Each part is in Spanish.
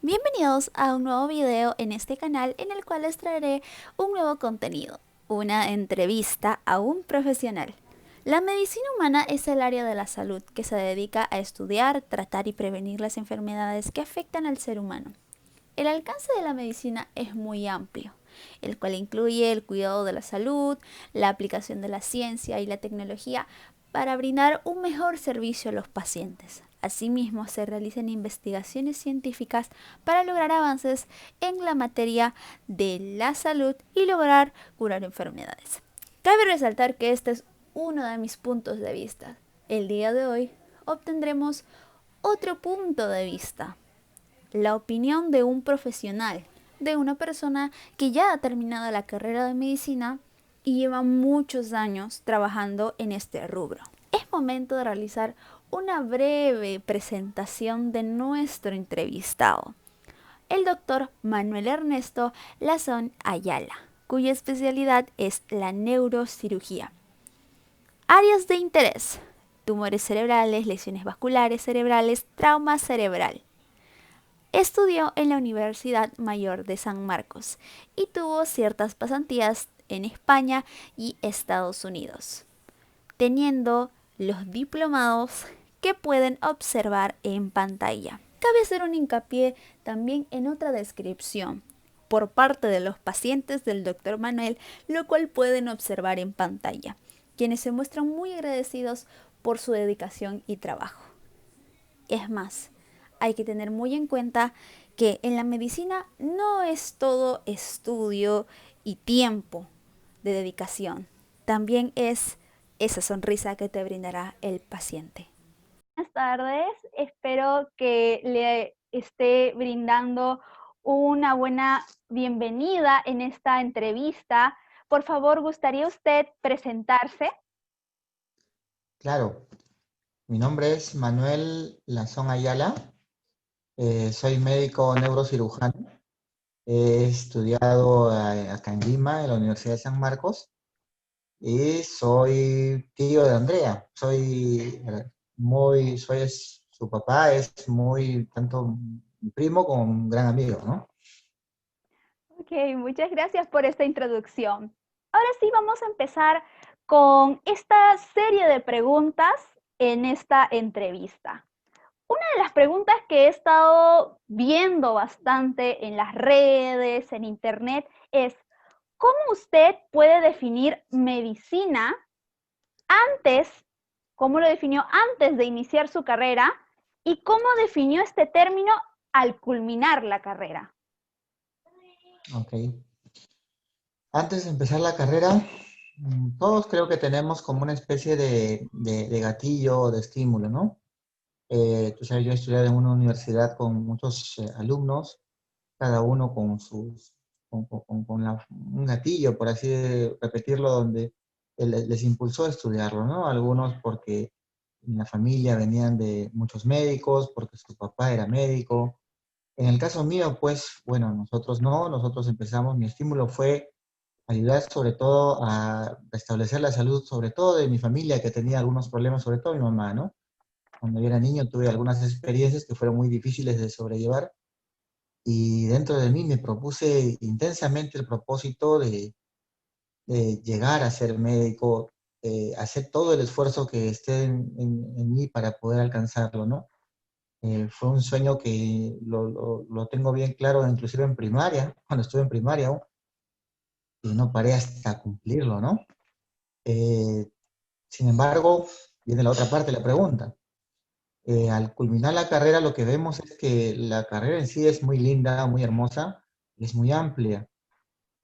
Bienvenidos a un nuevo video en este canal en el cual les traeré un nuevo contenido, una entrevista a un profesional. La medicina humana es el área de la salud que se dedica a estudiar, tratar y prevenir las enfermedades que afectan al ser humano. El alcance de la medicina es muy amplio, el cual incluye el cuidado de la salud, la aplicación de la ciencia y la tecnología para brindar un mejor servicio a los pacientes. Asimismo, se realizan investigaciones científicas para lograr avances en la materia de la salud y lograr curar enfermedades. Cabe resaltar que este es uno de mis puntos de vista. El día de hoy obtendremos otro punto de vista, la opinión de un profesional, de una persona que ya ha terminado la carrera de medicina y lleva muchos años trabajando en este rubro. Es momento de realizar una breve presentación de nuestro entrevistado, el doctor Manuel Ernesto Lazón Ayala, cuya especialidad es la neurocirugía. Áreas de interés: tumores cerebrales, lesiones vasculares cerebrales, trauma cerebral. Estudió en la Universidad Mayor de San Marcos y tuvo ciertas pasantías en España y Estados Unidos, teniendo los diplomados que pueden observar en pantalla. Cabe hacer un hincapié también en otra descripción por parte de los pacientes del Dr. Manuel, lo cual pueden observar en pantalla, quienes se muestran muy agradecidos por su dedicación y trabajo. Es más, hay que tener muy en cuenta que en la medicina no es todo estudio y tiempo de dedicación. También es esa sonrisa que te brindará el paciente. Buenas tardes, espero que le esté brindando una buena bienvenida en esta entrevista. Por favor, ¿gustaría usted presentarse? Claro, mi nombre es Manuel Lazón Ayala, soy médico neurocirujano, he estudiado acá en Lima, en la Universidad de San Marcos, y soy tío de Andrea, su papá es muy, tanto mi primo como un gran amigo, ¿no? Ok, muchas gracias por esta introducción. Ahora sí vamos a empezar con esta serie de preguntas en esta entrevista. Una de las preguntas que he estado viendo bastante en las redes, en internet, es ¿cómo usted puede definir medicina antes, cómo lo definió antes de iniciar su carrera y cómo definió este término al culminar la carrera? Ok. Antes de empezar la carrera, todos creo que tenemos como una especie de gatillo o de estímulo, ¿no? Tú sabes, yo he estudiado en una universidad con muchos alumnos, cada uno con un gatillo, por así repetirlo, donde les impulsó a estudiarlo, ¿no? Algunos porque en la familia venían de muchos médicos, porque su papá era médico. En el caso mío, pues, bueno, nosotros empezamos, mi estímulo fue ayudar sobre todo a restablecer la salud, sobre todo de mi familia, que tenía algunos problemas, sobre todo mi mamá, ¿no? Cuando yo era niño tuve algunas experiencias que fueron muy difíciles de sobrellevar y dentro de mí me propuse intensamente el propósito de llegar a ser médico, hacer todo el esfuerzo que esté en mí para poder alcanzarlo, ¿no? Fue un sueño que lo tengo bien claro, inclusive en primaria, cuando estuve en primaria aún, y no paré hasta cumplirlo, ¿no? Eh, Sin embargo, viene la otra parte de la pregunta. Al culminar la carrera, lo que vemos es que la carrera en sí es muy linda, muy hermosa, y es muy amplia.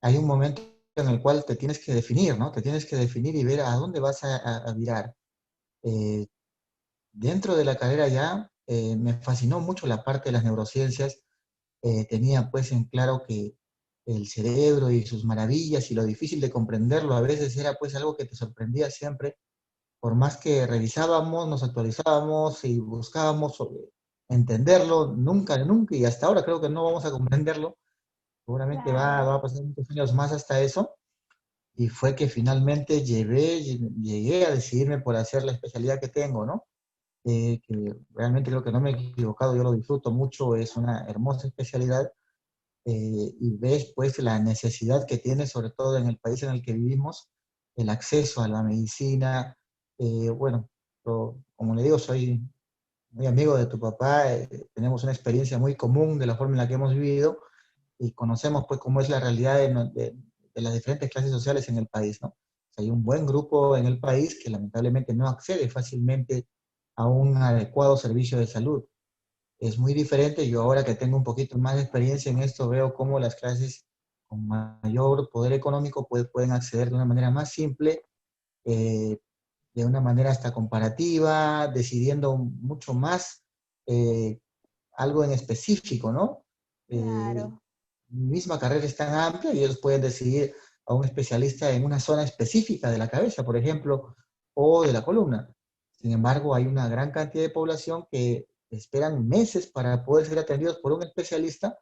Hay un momento en el cual te tienes que definir, ¿no? Te tienes que definir y ver a dónde vas a virar. Eh, Dentro de la carrera ya me fascinó mucho la parte de las neurociencias. Tenía pues en claro que el cerebro y sus maravillas y lo difícil de comprenderlo a veces era pues algo que te sorprendía siempre por más que revisábamos, nos actualizábamos y buscábamos entenderlo, nunca, y hasta ahora creo que no vamos a comprenderlo, seguramente va Claro. a pasar muchos años más hasta eso, y fue que finalmente llegué a decidirme por hacer la especialidad que tengo, ¿no? que realmente creo que no me he equivocado, yo lo disfruto mucho, es una hermosa especialidad, y ves pues la necesidad que tiene, sobre todo en el país en el que vivimos, el acceso a la medicina. Bueno, como le digo, soy muy amigo de tu papá, tenemos una experiencia muy común de la forma en la que hemos vivido y conocemos pues cómo es la realidad de las diferentes clases sociales en el país, ¿no? O sea, hay un buen grupo en el país que lamentablemente no accede fácilmente a un adecuado servicio de salud. Es muy diferente. Yo ahora que tengo un poquito más de experiencia en esto, veo cómo las clases con mayor poder económico pueden acceder de una manera más simple, eh, de una manera hasta comparativa, decidiendo mucho más eh, algo en específico, ¿no? Eh, Claro. Mi misma carrera es tan amplia y ellos pueden decidir a un especialista en una zona específica de la cabeza, por ejemplo, o de la columna. Sin embargo, hay una gran cantidad de población que esperan meses para poder ser atendidos por un especialista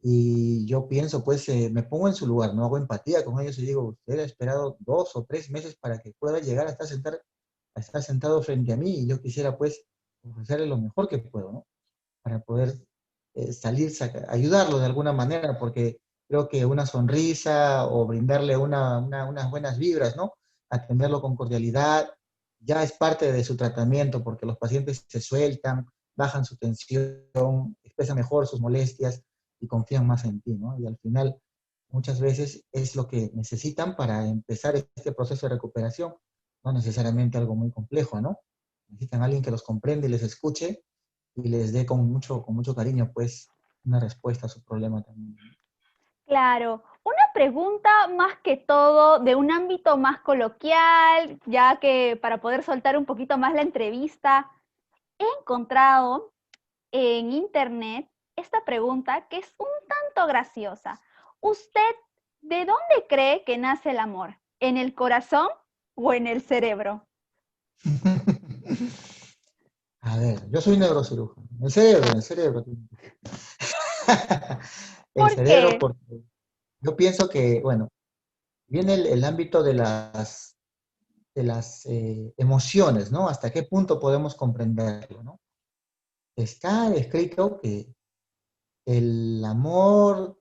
y yo pienso, pues, me pongo en su lugar, no hago empatía con ellos y digo, usted ha esperado 2 o 3 meses para que pueda llegar a estar sentado frente a mí y yo quisiera, pues, ofrecerle lo mejor que puedo, ¿no? Para poder ayudarlo de alguna manera, porque creo que una sonrisa o brindarle unas buenas vibras, ¿no? Atenderlo con cordialidad, ya es parte de su tratamiento, porque los pacientes se sueltan, bajan su tensión, expresan mejor sus molestias y confían más en ti, ¿no? Y al final, muchas veces es lo que necesitan para empezar este proceso de recuperación, no necesariamente algo muy complejo, ¿no? Necesitan a alguien que los comprende y les escuche y les dé con mucho cariño, pues, una respuesta a su problema también. Claro, una pregunta más que todo de un ámbito más coloquial, ya que para poder soltar un poquito más la entrevista, he encontrado en internet esta pregunta que es un tanto graciosa. ¿Usted de dónde cree que nace el amor? ¿En el corazón o en el cerebro? A ver, yo soy neurocirujano. El cerebro. El ¿Por cerebro, qué? porque yo pienso que, bueno, viene el ámbito de las emociones, ¿no? Hasta qué punto podemos comprenderlo, ¿no? Está escrito que el amor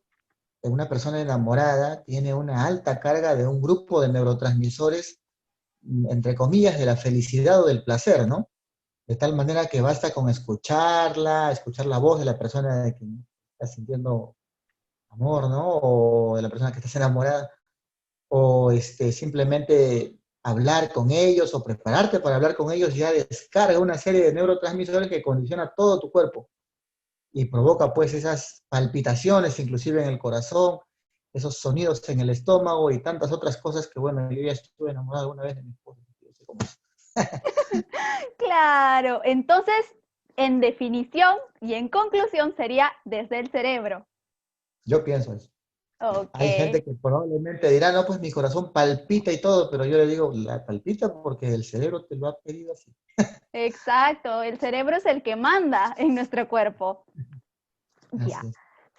de una persona enamorada tiene una alta carga de un grupo de neurotransmisores, entre comillas, de la felicidad o del placer, ¿no? De tal manera que basta con escucharla, escuchar la voz de la persona de quien está sintiendo amor, ¿no? O de la persona que estás enamorada, o simplemente hablar con ellos o prepararte para hablar con ellos ya descarga una serie de neurotransmisores que condiciona todo tu cuerpo y provoca pues esas palpitaciones inclusive en el corazón, esos sonidos en el estómago y tantas otras cosas que bueno, yo ya estuve enamorado alguna vez de mi esposa. Yo sé cómo es. Claro, entonces, en definición y en conclusión sería desde el cerebro. Yo pienso eso. Ok, Hay gente que probablemente dirá, no, pues mi corazón palpita y todo, pero yo le digo, la palpita porque el cerebro te lo ha pedido así. exacto, el cerebro es el que manda en nuestro cuerpo. Ya, Así es.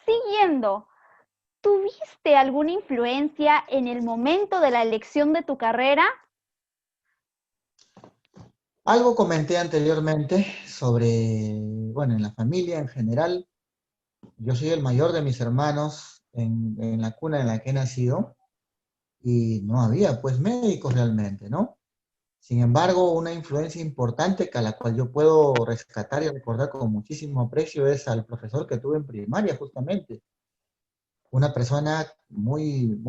siguiendo, ¿tuviste alguna influencia en el momento de la elección de tu carrera? Algo comenté anteriormente sobre, bueno, en la familia en general, yo soy el mayor de mis hermanos en la cuna en la que he nacido y no había pues médicos realmente, ¿no? Sin embargo, una influencia importante que a la cual yo puedo rescatar y recordar con muchísimo aprecio es al profesor que tuve en primaria justamente, una persona muy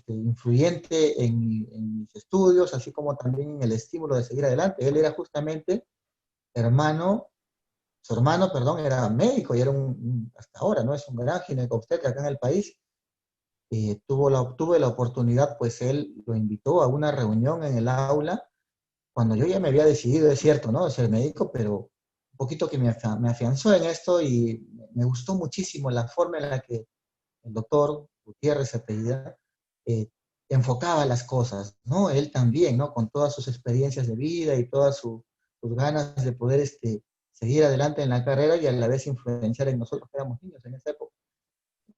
influyente en mis estudios, así como también en el estímulo de seguir adelante. Él era justamente hermano, su hermano, perdón, era médico y era hasta ahora, ¿no? Es un gran ginecobstetra acá en el país. Tuve la oportunidad, pues él lo invitó a una reunión en el aula, cuando yo ya me había decidido, es cierto, ¿no? De ser médico, pero un poquito que me afianzó en esto y me gustó muchísimo la forma en la que el doctor Gutiérrez se apellida, eh, enfocaba las cosas, ¿no? Él también, ¿no? Con todas sus experiencias de vida y todas sus ganas de poder seguir adelante en la carrera y a la vez influenciar en nosotros que éramos niños en esa época.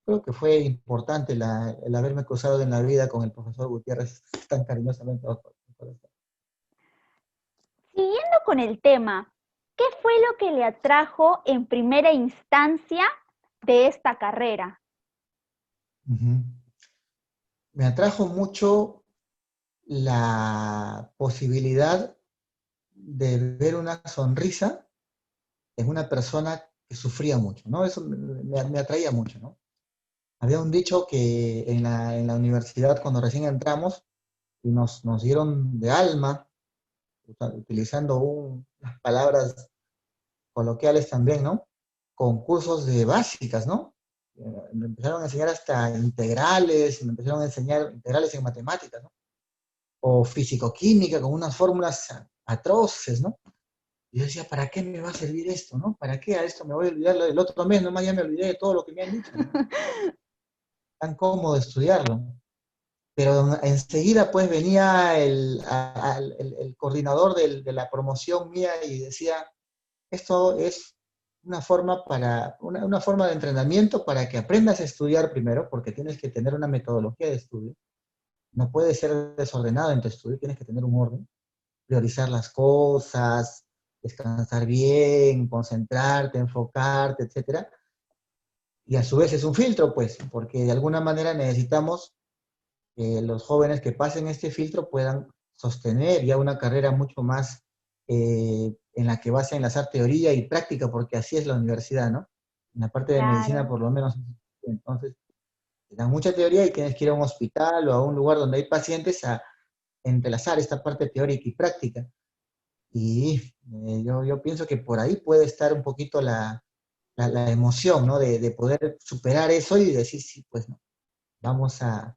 Creo que fue importante el haberme cruzado en la vida con el profesor Gutiérrez tan cariñosamente. Siguiendo con el tema, ¿Qué fue lo que le atrajo en primera instancia de esta carrera? Ujú. Me atrajo mucho la posibilidad de ver una sonrisa en una persona que sufría mucho, ¿no? Eso me atraía mucho, ¿no? Había un dicho que en la universidad, cuando recién entramos, y nos dieron de alma, utilizando unas palabras coloquiales también, ¿no? Concursos de básicas, ¿no? Me empezaron a enseñar hasta integrales, me empezaron a enseñar integrales en matemáticas, ¿no? O físico-química con unas fórmulas atroces, ¿no? Y yo decía, ¿para qué me va a servir esto, no? ¿Para qué a esto me voy a olvidar el otro mes? Nomás ya me olvidé de todo lo que me han dicho, ¿no? Tan cómodo estudiarlo. Pero enseguida pues venía el coordinador de la promoción mía y decía, esto es una forma de entrenamiento para que aprendas a estudiar primero, porque tienes que tener una metodología de estudio. No puedes ser desordenado en tu estudio, tienes que tener un orden, priorizar las cosas, descansar bien, concentrarte, enfocarte, etcétera. Y a su vez es un filtro, pues, porque de alguna manera necesitamos que los jóvenes que pasen este filtro puedan sostener ya una carrera mucho más en la que vas a enlazar teoría y práctica, porque así es la universidad, ¿no? En la parte de medicina, Claro. por lo menos. Entonces, te dan mucha teoría y tienes que ir a un hospital o a un lugar donde hay pacientes a entrelazar esta parte teórica y práctica. Y yo pienso que por ahí puede estar un poquito la emoción, ¿no? De poder superar eso y decir, sí, pues, ¿no? Vamos a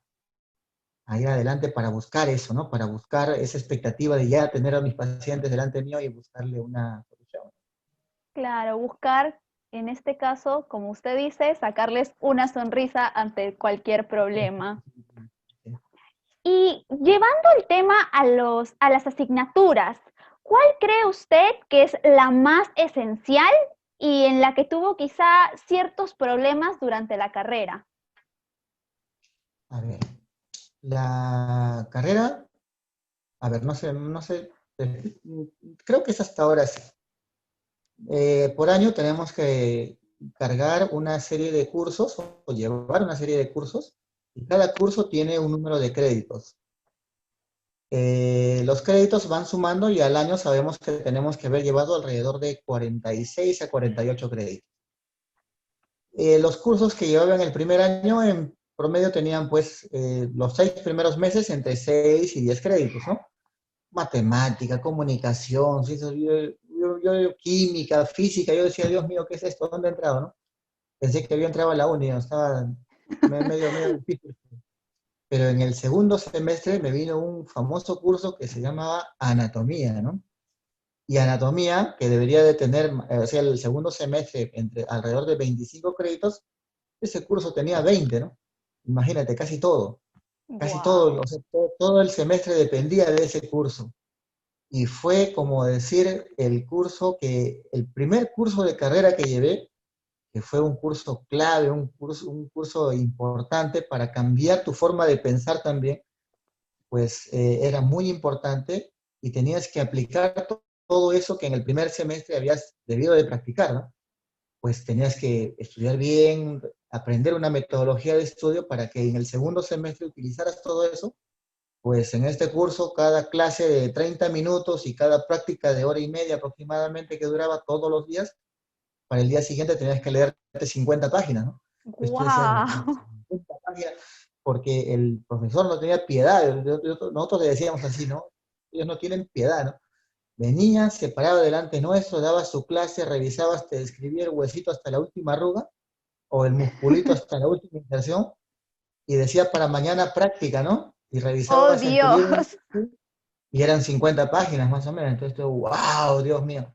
ir adelante para buscar eso, ¿no? Para buscar esa expectativa de ya tener a mis pacientes delante mío y buscarle una solución. Claro, buscar, en este caso, como usted dice, sacarles una sonrisa ante cualquier problema. Y llevando el tema a las asignaturas, ¿cuál cree usted que es la más esencial y en la que tuvo quizá ciertos problemas durante la carrera? A ver, la carrera, a ver, no sé, creo que es hasta ahora sí. Por año tenemos que cargar una serie de cursos o llevar una serie de cursos y cada curso tiene un número de créditos. Los créditos van sumando y al año sabemos que tenemos que haber llevado alrededor de 46 a 48 créditos. Los cursos que llevaba en el primer año en promedio tenían pues los 6 primeros meses entre 6 y 10 créditos, ¿no? Matemática, comunicación, ciencias, química, física. Yo decía, Dios mío, ¿qué es esto? ¿Dónde he entrado, no? Pensé que había entrado a la uni, ¿no? Estaba medio difícil. Pero en el segundo semestre me vino un famoso curso que se llamaba anatomía, ¿no? Y anatomía, que debería de tener, o sea, el segundo semestre entre alrededor de 25 créditos, ese curso tenía 20, ¿no? Imagínate, casi todo, Wow. o sea, todo el semestre dependía de ese curso. Y fue como decir el primer curso de carrera que llevé, que fue un curso clave, un curso importante para cambiar tu forma de pensar también, pues era muy importante y tenías que aplicar todo eso que en el primer semestre habías debido de practicar, ¿no? Pues tenías que estudiar bien, aprender una metodología de estudio para que en el segundo semestre utilizaras todo eso. Pues en este curso, cada clase de 30 minutos y cada práctica de hora y media aproximadamente que duraba todos los días, para el día siguiente tenías que leerte 50 páginas, ¿no? Entonces tú decías, Wow. 50 páginas, porque el profesor no tenía piedad, nosotros le decíamos así, ¿no? Ellos no tienen piedad, ¿no? Venía, se paraba delante nuestro, daba su clase, revisaba, hasta escribía el huesito hasta la última arruga, o el musculito hasta la última inserción, y decía para mañana práctica, ¿no? Y Oh, revisabas en tu libro Dios. y eran 50 páginas más o menos. Entonces, wow, Dios mío,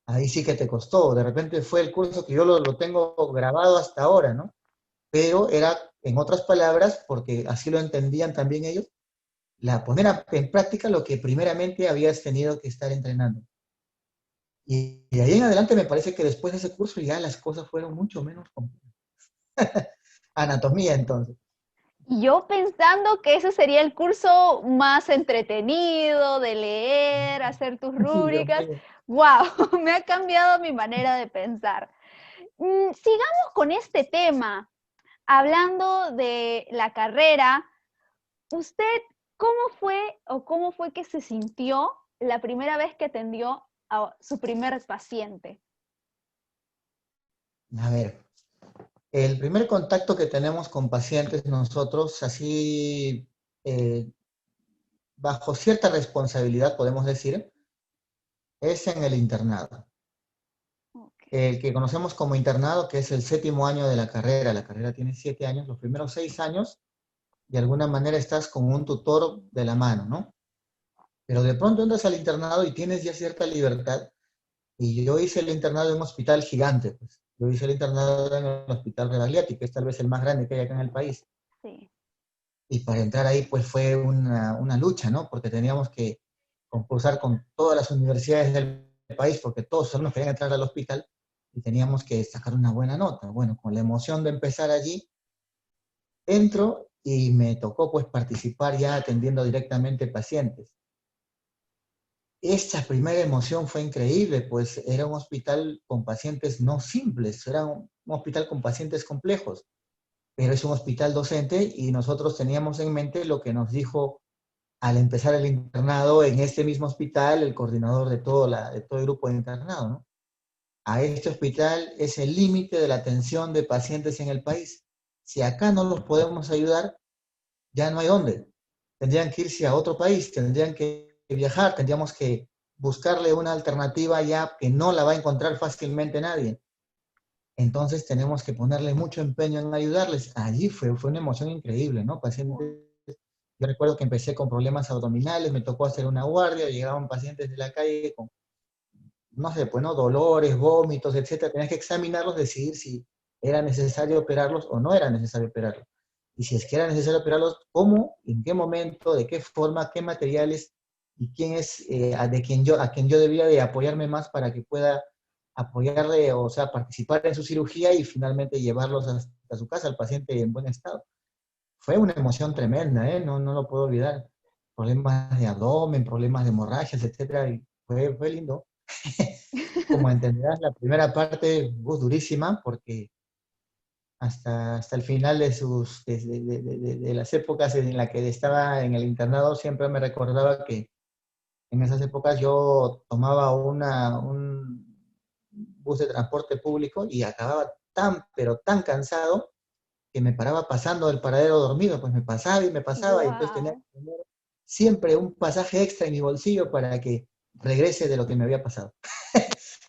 ahí sí que te costó. De repente fue el curso que yo lo tengo grabado hasta ahora, ¿no? Pero era, en otras palabras, porque así lo entendían también ellos, poner en práctica lo que primeramente habías tenido que estar entrenando. Y de ahí en adelante me parece que después de ese curso ya las cosas fueron mucho menos complejas. Anatomía, entonces. Y yo pensando que ese sería el curso más entretenido de leer, hacer tus Dios rúbricas, mío. ¡Wow! Me ha cambiado mi manera de pensar. Sigamos con este tema. Hablando de la carrera, ¿usted cómo fue que se sintió la primera vez que atendió a su primer paciente? A ver, el primer contacto que tenemos con pacientes nosotros, así, eh, bajo cierta responsabilidad, podemos decir, es en el internado. Okay. El que conocemos como internado, que es el séptimo año de la carrera tiene 7 años, los primeros 6 años, de alguna manera estás con un tutor de la mano, ¿no? Pero de pronto entras al internado y tienes ya cierta libertad. Y yo hice el internado en un hospital gigante, pues. Yo hice el internado en el Hospital Rebagliati, que es tal vez el más grande que hay acá en el país. Sí. Y para entrar ahí, pues fue una lucha, ¿no? Porque teníamos que concursar con todas las universidades del país, porque todos nos querían entrar al hospital y teníamos que sacar una buena nota. Bueno, con la emoción de empezar allí, entro y me tocó pues participar ya atendiendo directamente pacientes. Esta primera emoción fue increíble, pues era un hospital con pacientes no simples, era un hospital con pacientes complejos, pero es un hospital docente y nosotros teníamos en mente lo que nos dijo al empezar el internado en este mismo hospital el coordinador de todo el grupo de internado, ¿no? A este hospital es el límite de la atención de pacientes en el país. Si acá no los podemos ayudar, ya no hay dónde. Tendrían que irse a otro país, tendrían que viajar, tendríamos que buscarle una alternativa ya que no la va a encontrar fácilmente nadie. Entonces tenemos que ponerle mucho empeño en ayudarles. Allí fue una emoción increíble, ¿no? Pacientes, yo recuerdo que empecé con problemas abdominales, me tocó hacer una guardia, llegaban pacientes de la calle con, no sé, pues, ¿no? Dolores, vómitos, etcétera. Tenías que examinarlos, decidir si era necesario operarlos o no era necesario operarlos. Y si es que era necesario operarlos, ¿cómo, en qué momento, de qué forma, qué materiales y quién es a quien yo debía de apoyarme más para que pueda apoyarle, o sea, participar en su cirugía y finalmente llevarlos hasta su casa, al paciente en buen estado. Fue una emoción tremenda, ¿eh? No, no lo puedo olvidar. Problemas de abdomen, problemas de hemorragias, etcétera, y fue lindo. Como entenderás, la primera parte durísima, porque hasta el final de las épocas en las que estaba en el internado, siempre me recordaba que en esas épocas yo tomaba un bus de transporte público y acababa tan, pero tan cansado que me paraba pasando del paradero dormido, pues me pasaba, y entonces tenía Wow. que tener siempre un pasaje extra en mi bolsillo para que regrese de lo que me había pasado.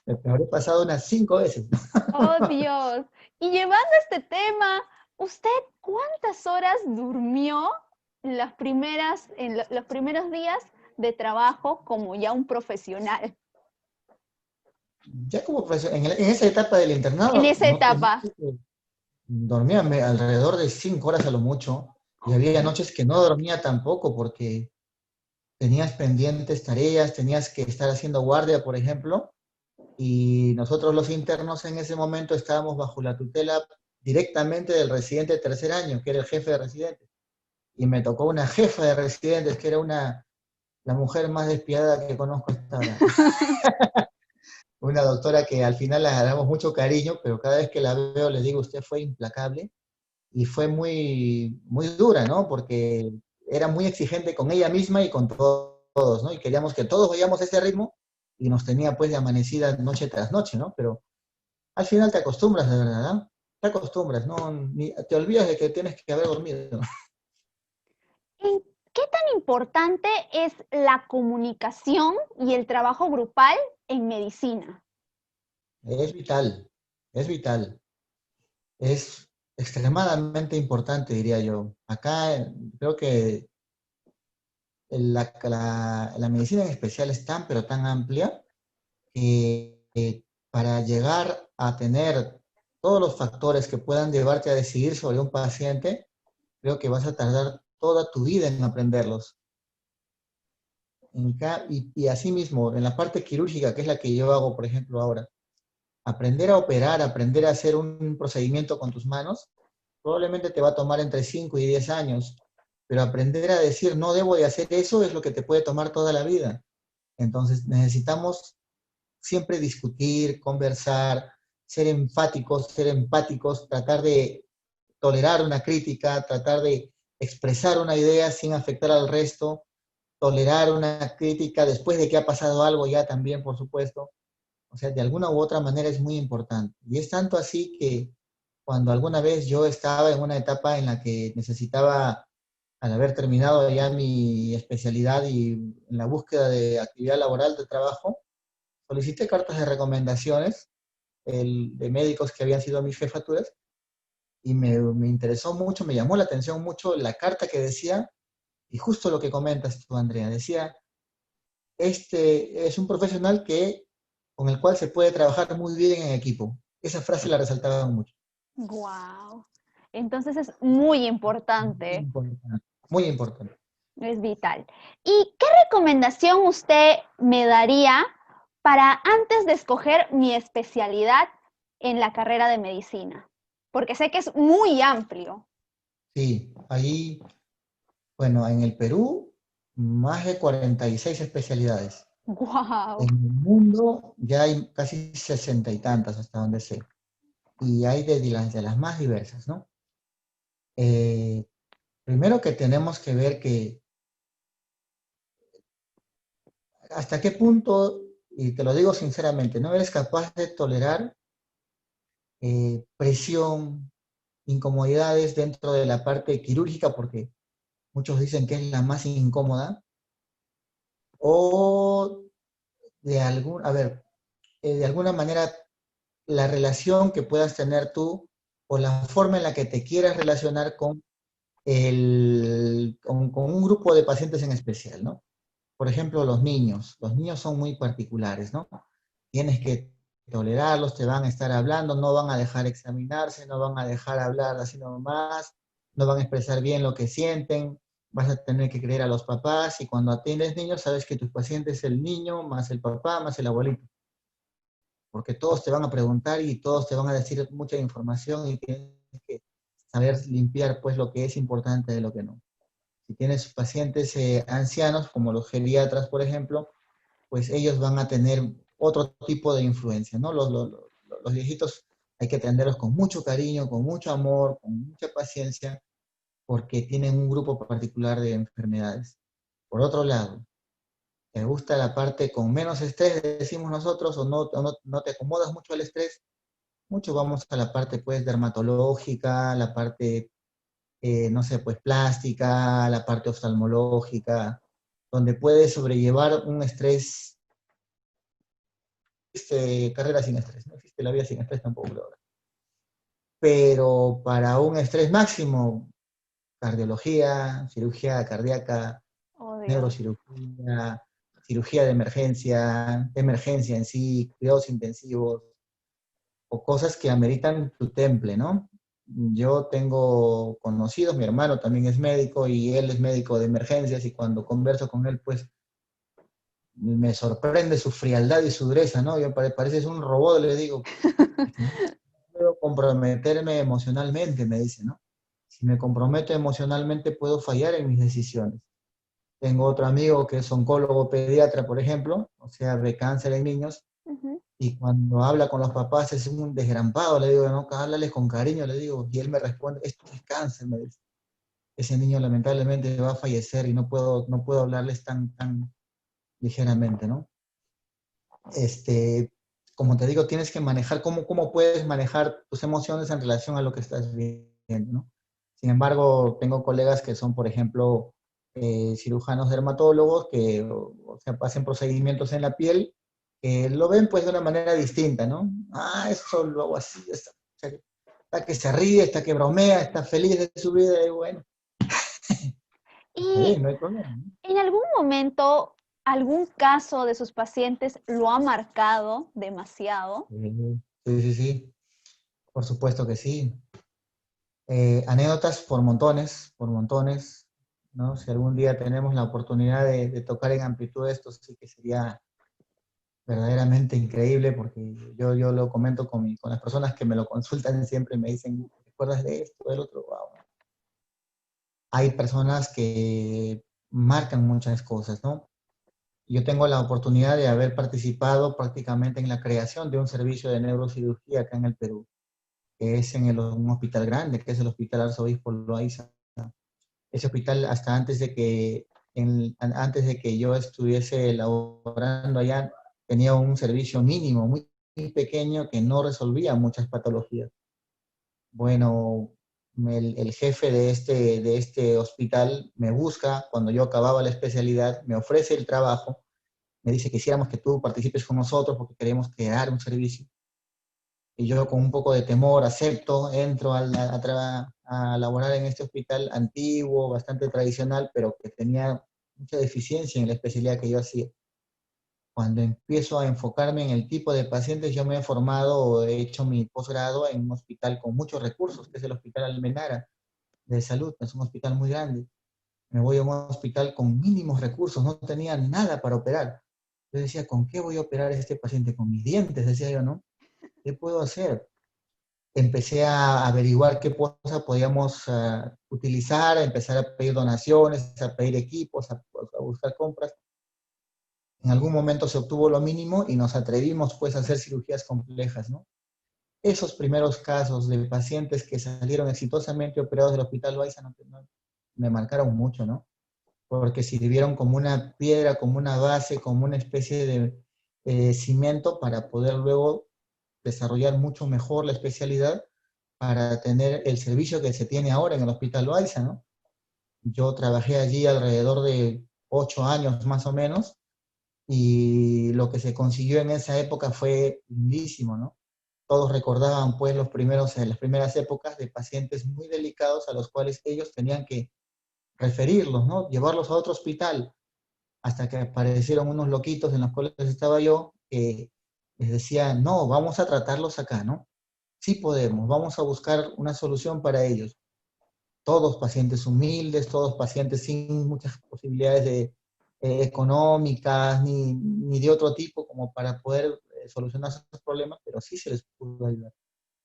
Me habré pasado unas 5 veces. Oh, Dios. Y llevando este tema, ¿usted cuántas horas durmió los primeros días de trabajo como ya un profesional Ya como profesor, en esa etapa del en internado, esa no te etapa? miento que dormía alrededor de 5 horas a lo mucho, y había noches que no dormía tampoco porque tenías pendientes tareas, tenías que estar haciendo guardia, por ejemplo, y nosotros los internos en ese momento estábamos bajo la tutela directamente del residente de tercer año, que era el jefe de residentes. Y me tocó una jefa de residentes, que era la mujer más despiadada que conozco hasta ahora. Una doctora que al final le agarramos mucho cariño, pero cada vez que la veo le digo, usted fue implacable y fue muy, muy dura, ¿no? Porque era muy exigente con ella misma y con todos, ¿no? Y queríamos que todos vayamos a ese ritmo y nos tenía pues de amanecida noche tras noche, ¿no? Pero al final te acostumbras, de verdad, ¿no? Te acostumbras, ¿no? Te olvidas de que tienes que haber dormido. ¿Qué tan importante es la comunicación y el trabajo grupal en medicina? Es vital, es vital. Es extremadamente importante, diría yo. Acá creo que la medicina en especial es tan, pero tan amplia que para llegar a tener todos los factores que puedan llevarte a decidir sobre un paciente, creo que vas a tardar toda tu vida en aprenderlos. Y asimismo, en la parte quirúrgica, que es la que yo hago, por ejemplo, ahora, aprender a operar, aprender a hacer un procedimiento con tus manos, probablemente te va a tomar entre 5 y 10 años, pero aprender a decir no debo de hacer eso es lo que te puede tomar toda la vida. Entonces necesitamos siempre discutir, conversar, ser enfáticos, ser empáticos, tratar de tolerar una crítica, tratar de expresar una idea sin afectar al resto, tolerar una crítica después de que ha pasado algo ya también, por supuesto. O sea, de alguna u otra manera es muy importante. Y es tanto así que cuando alguna vez yo estaba en una etapa en la que necesitaba, al haber terminado ya mi especialidad y en la búsqueda de actividad laboral de trabajo, solicité cartas de recomendaciones de médicos que habían sido mis jefaturas y me interesó mucho, me llamó la atención mucho la carta que decía, y justo lo que comentas tú, Andrea, decía, este es un profesional con el cual se puede trabajar muy bien en equipo. Esa frase la resaltaba mucho. Wow. Entonces es muy Muy importante, importante. Muy importante. es vital. ¿Y qué recomendación usted me daría para antes de escoger mi especialidad en la carrera de medicina? Porque sé que es muy amplio. Sí, ahí, bueno, en el Perú, más de 46 especialidades. En Wow. el mundo ya hay casi 60 y tantas, hasta donde sé. Y hay de las más diversas, ¿no? Eh, Primero que tenemos que ver que hasta qué punto, y te lo digo sinceramente, no eres capaz de tolerar presión, incomodidades dentro de la parte quirúrgica, porque muchos dicen que es la más incómoda, o de alguna manera la relación que puedas tener tú o la forma en la que te quieras relacionar con un grupo de pacientes en especial, ¿no? Por ejemplo, los niños. Los niños son muy particulares, ¿no? Tienes que tolerarlos, te van a estar hablando, no van a dejar examinarse, no van a dejar hablar así nomás, no van a expresar bien lo que sienten, vas a tener que creer a los papás y cuando atiendes niños sabes que tu paciente es el niño, más el papá, más el abuelito, porque todos te van a preguntar y todos te van a decir mucha información y tienes que saber limpiar pues lo que es importante de lo que no. Si tienes pacientes ancianos, como los geriatras, por ejemplo, pues ellos van a tener otro tipo de influencia, ¿no? Los viejitos hay que atenderlos con mucho cariño, con mucho amor, con mucha paciencia, porque tienen un grupo particular de enfermedades. Por otro lado, ¿te gusta la parte con menos estrés, decimos nosotros, o no te acomodas mucho al estrés? Mucho vamos a la parte, pues, dermatológica, la parte no sé, pues plástica, la parte oftalmológica, donde puedes sobrellevar un estrés, carrera sin estrés, no existe la vida sin estrés tampoco, la verdad. Pero para un estrés máximo, cardiología, cirugía cardíaca, Oh, Dios. neurocirugía, cirugía de emergencia en sí, cuidados intensivos, o cosas que ameritan tu temple, ¿no? Yo tengo conocidos, mi hermano también es médico y él es médico de emergencias y cuando converso con él, pues me sorprende su frialdad y su dureza, ¿no? Yo pareces un robot, le digo, no puedo comprometerme emocionalmente, me dice, ¿no? Si me comprometo emocionalmente puedo fallar en mis decisiones. Tengo otro amigo que es oncólogo pediatra, por ejemplo, o sea, de cáncer en niños, Ujú. y cuando habla con los papás es un desgrampado, le digo, no, háblales con cariño, le digo, y él me responde, esto es cáncer, me dice. Ese niño lamentablemente va a fallecer y no puedo hablarles tan ligeramente, ¿no? Este, como te digo, tienes que manejar, ¿cómo puedes manejar tus emociones en relación a lo que estás viendo, ¿no? Sin embargo, tengo colegas que son, por ejemplo, cirujanos dermatólogos que, o sea, hacen procedimientos en la piel, lo ven pues de una manera distinta, ¿no? Ah, eso lo hago así, está que se ríe, está que bromea, está feliz de su vida, y bueno, está ¿Y bien, no hay problema, ¿no? en algún momento, algún caso de sus pacientes lo ha marcado demasiado? Sí, sí, sí, por supuesto que sí. Anécdotas por montones, ¿no? Si algún día tenemos la oportunidad de tocar en amplitud esto, sí que sería verdaderamente increíble porque yo lo comento con las personas que me lo consultan siempre y me dicen, ¿te acuerdas de esto, del otro? Wow. Hay personas que marcan muchas cosas, ¿no? Yo tengo la oportunidad de haber participado prácticamente en la creación de un servicio de neurocirugía acá en el Perú, que es en un hospital grande, que es el Hospital Arzobispo Loaiza. Ese hospital, hasta antes de que yo estuviese laborando allá, tenía un servicio mínimo, muy pequeño, que no resolvía muchas patologías. Bueno, el jefe de este hospital me busca cuando yo acababa la especialidad, me ofrece el trabajo, me dice: quisiéramos que tú participes con nosotros porque queremos crear un servicio. Y yo, con un poco de temor, acepto, entro a laborar en este hospital antiguo, bastante tradicional, pero que tenía mucha deficiencia en la especialidad que yo hacía. Cuando empiezo a enfocarme en el tipo de pacientes, yo me he formado, he hecho mi posgrado en un hospital con muchos recursos, que es el Hospital Almenara de Salud, es un hospital muy grande. Me voy a un hospital con mínimos recursos, no tenía nada para operar. Yo decía: ¿con qué voy a operar a este paciente? Con mis dientes, decía yo, ¿no? ¿Qué puedo hacer? Empecé a averiguar qué cosas podíamos utilizar, a empezar a pedir donaciones, a pedir equipos, a buscar compras. En algún momento se obtuvo lo mínimo y nos atrevimos pues a hacer cirugías complejas, ¿no? Esos primeros casos de pacientes que salieron exitosamente operados del Hospital Baiza me marcaron mucho, ¿no? Porque sirvieron como una piedra, como una base, como una especie de cimiento para poder luego desarrollar mucho mejor la especialidad, para tener el servicio que se tiene ahora en el Hospital Baiza, ¿no? Yo trabajé allí alrededor de 8 años más o menos, y lo que se consiguió en esa época fue lindísimo, ¿no? Todos recordaban pues las primeras épocas de pacientes muy delicados a los cuales ellos tenían que referirlos, ¿no? Llevarlos a otro hospital, hasta que aparecieron unos loquitos en los cuales estaba yo, que les decía: no, vamos a tratarlos acá, ¿no? Sí podemos, vamos a buscar una solución para ellos. Todos pacientes humildes, todos pacientes sin muchas posibilidades económicas ni de otro tipo como para poder solucionar sus problemas, pero sí se les pudo ayudar.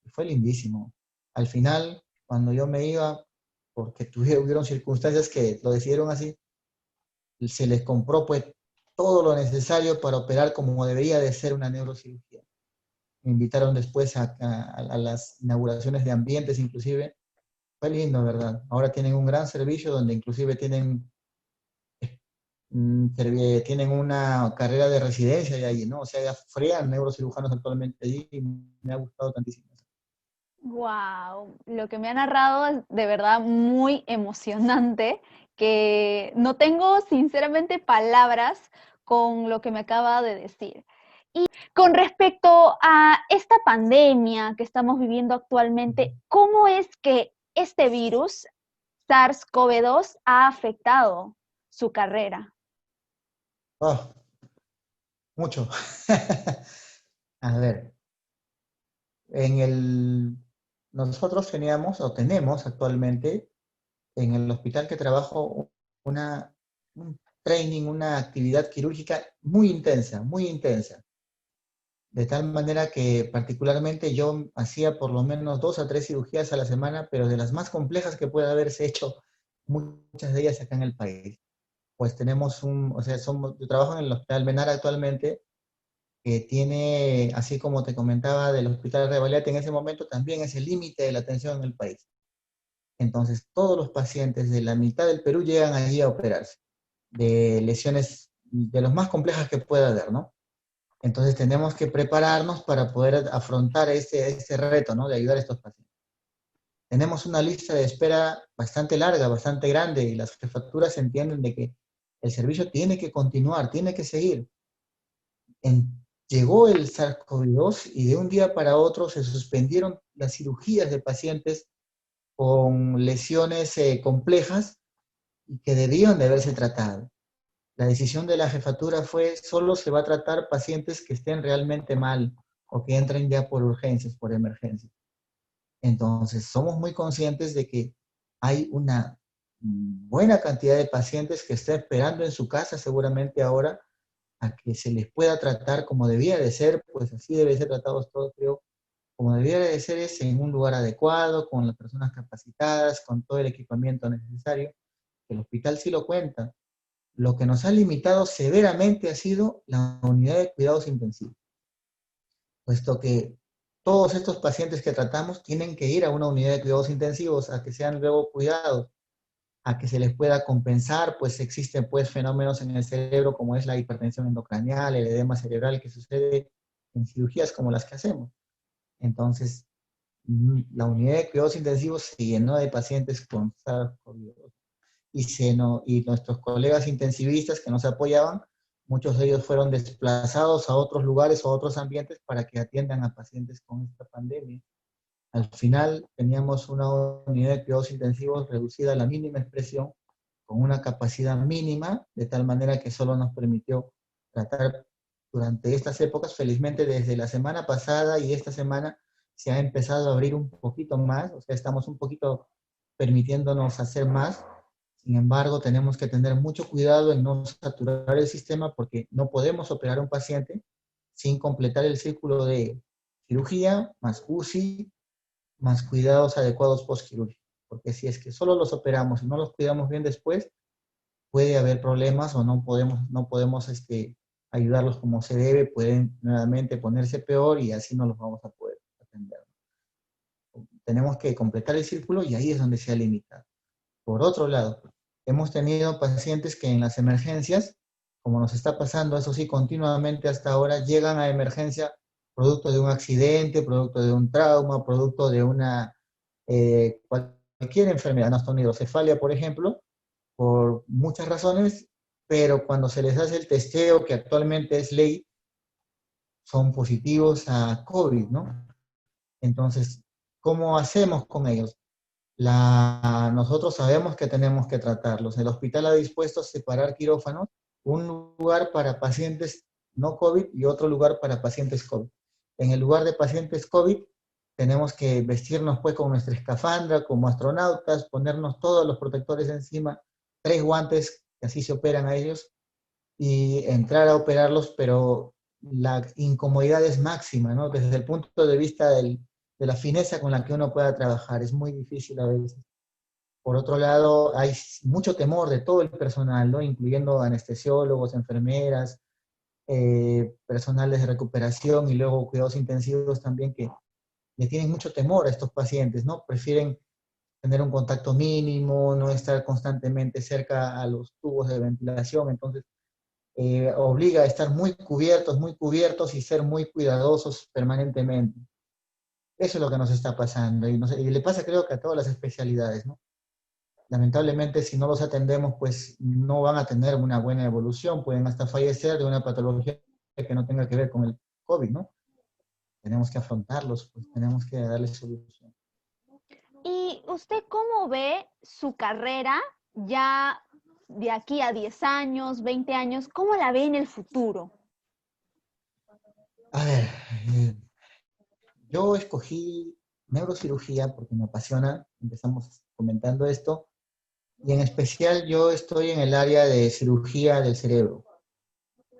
Y fue lindísimo. Al final, cuando yo me iba, porque hubieron circunstancias que lo decidieron así, se les compró pues todo lo necesario para operar como debería de ser una neurocirugía. Me invitaron después a las inauguraciones de ambientes, inclusive. Fue lindo, ¿verdad? Ahora tienen un gran servicio donde inclusive tienen una carrera de residencia de allí, ¿no? O sea, ya frean neurocirujanos actualmente allí, y me ha gustado tantísimo. Wow, lo que me ha narrado es de verdad muy emocionante, que no tengo sinceramente palabras con lo que me acaba de decir. Y con respecto a esta pandemia que estamos viviendo actualmente, ¿cómo es que este virus, SARS-CoV-2, ha afectado su carrera? Oh, mucho. A ver, en el, nosotros teníamos o tenemos actualmente en el hospital que trabajo un training, una actividad quirúrgica muy intensa, muy intensa. De tal manera que particularmente yo hacía por lo menos 2 a 3 cirugías a la semana, pero de las más complejas que puede haberse hecho, muchas de ellas acá en el país. Pues o sea, yo trabajo en el Hospital Menar actualmente, que tiene, así como te comentaba del Hospital Revalete, en ese momento también es el límite de la atención en el país. Entonces, todos los pacientes de la mitad del Perú llegan allí a operarse, de lesiones de las más complejas que pueda haber, ¿no? Entonces tenemos que prepararnos para poder afrontar este reto, ¿no? De ayudar a estos pacientes. Tenemos una lista de espera bastante larga, bastante grande, y las jefaturas entienden de que el servicio tiene que continuar, tiene que seguir. Llegó el SARS-CoV-2 y de un día para otro se suspendieron las cirugías de pacientes con lesiones complejas y que debían de haberse tratado. La decisión de la jefatura fue: solo se va a tratar pacientes que estén realmente mal o que entren ya por urgencias, por emergencias. Entonces, somos muy conscientes de que hay una buena cantidad de pacientes que están esperando en su casa seguramente ahora a que se les pueda tratar como debía de ser, pues así debe ser tratados todos, creo. Como debiera de ser, es en un lugar adecuado, con las personas capacitadas, con todo el equipamiento necesario. El hospital sí lo cuenta. lo que nos ha limitado severamente ha sido la unidad de cuidados intensivos, puesto que todos estos pacientes que tratamos tienen que ir a una unidad de cuidados intensivos a que sean luego cuidados, a que se les pueda compensar, pues existen pues fenómenos en el cerebro como es la hipertensión endocranial, el edema cerebral que sucede en cirugías como las que hacemos. Entonces, la unidad de cuidados intensivos se llenó de pacientes con SARS-CoV-2 y nuestros colegas intensivistas que nos apoyaban, muchos de ellos fueron desplazados a otros lugares o a otros ambientes para que atiendan a pacientes con esta pandemia. Al final teníamos una unidad de cuidados intensivos reducida a la mínima expresión, con una capacidad mínima, de tal manera que solo nos permitió tratar durante estas épocas. Felizmente desde la semana pasada y esta semana se ha empezado a abrir un poquito más, o sea, estamos un poquito permitiéndonos hacer más. Sin embargo, tenemos que tener mucho cuidado en no saturar el sistema porque no podemos operar a un paciente sin completar el círculo de cirugía, más UCI, más cuidados adecuados postquirúrgicos. Porque si es que solo los operamos y no los cuidamos bien después, puede haber problemas o no podemos ayudarlos como se debe, pueden nuevamente ponerse peor y así no los vamos a poder atender. Tenemos que completar el círculo y ahí es donde se ha limitado. Por otro lado, hemos tenido pacientes que en las emergencias, como nos está pasando, eso sí, continuamente hasta ahora, llegan a emergencia producto de un accidente, producto de un trauma, producto de una cualquier enfermedad, hidrocefalia, por ejemplo, por muchas razones, pero cuando se les hace el testeo, que actualmente es ley, son positivos a COVID, ¿no? Entonces, ¿cómo hacemos con ellos? Nosotros sabemos que tenemos que tratarlos. El hospital ha dispuesto a separar quirófanos, un lugar para pacientes no COVID y otro lugar para pacientes COVID. En el lugar de pacientes COVID tenemos que vestirnos pues con nuestra escafandra, como astronautas, ponernos todos los protectores encima, 3 guantes, que así se operan a ellos, y entrar a operarlos, pero la incomodidad es máxima, ¿no? Desde el punto de vista de la fineza con la que uno pueda trabajar, es muy difícil a veces. Por otro lado, hay mucho temor de todo el personal, ¿no? Incluyendo anestesiólogos, enfermeras, personales de recuperación y luego cuidados intensivos también que le tienen mucho temor a estos pacientes, ¿no? Prefieren tener un contacto mínimo, no estar constantemente cerca a los tubos de ventilación, entonces obliga a estar muy cubiertos y ser muy cuidadosos permanentemente. Eso es lo que nos está pasando y le pasa creo que a todas las especialidades, ¿no? Lamentablemente si no los atendemos pues no van a tener una buena evolución, pueden hasta fallecer de una patología que no tenga que ver con el COVID, ¿no? Tenemos que afrontarlos, pues tenemos que darles solución. ¿Y usted cómo ve su carrera ya de aquí a 10 años, 20 años? ¿Cómo la ve en el futuro? A ver, yo escogí neurocirugía porque me apasiona, empezamos comentando esto, y en especial yo estoy en el área de cirugía del cerebro.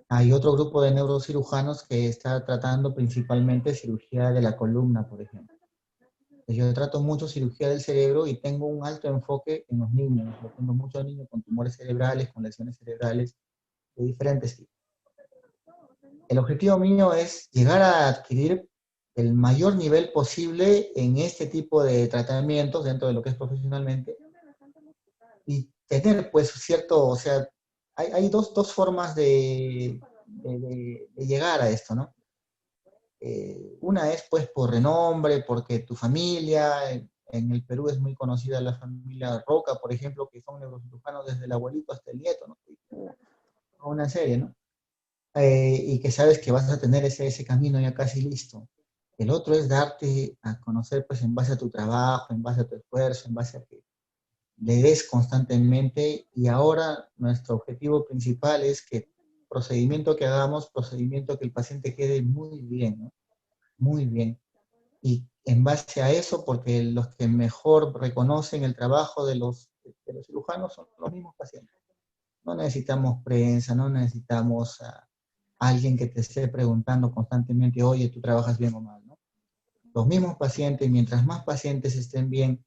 Hay otro grupo de neurocirujanos que está tratando principalmente cirugía de la columna, por ejemplo. Yo trato mucho cirugía del cerebro y tengo un alto enfoque en los niños. Yo tengo muchos niños con tumores cerebrales, con lesiones cerebrales de diferentes tipos. El objetivo mío es llegar a adquirir el mayor nivel posible en este tipo de tratamientos dentro de lo que es profesionalmente y tener pues cierto, o sea, hay dos formas de llegar a esto, ¿no? Una es pues por renombre, porque tu familia, en el Perú es muy conocida la familia Roca, por ejemplo, que son neurocirujanos desde el abuelito hasta el nieto, ¿no? Una serie, ¿no? Y que sabes que vas a tener ese camino ya casi listo. El otro es darte a conocer pues en base a tu trabajo, en base a tu esfuerzo, en base a que le des constantemente y ahora nuestro objetivo principal es que procedimiento que hagamos, procedimiento que el paciente quede muy bien, ¿no? Muy bien. Y en base a eso, porque los que mejor reconocen el trabajo de los cirujanos son los mismos pacientes. No necesitamos prensa, no necesitamos a alguien que te esté preguntando constantemente, oye, ¿tú trabajas bien o mal? ¿No? Los mismos pacientes, mientras más pacientes estén bien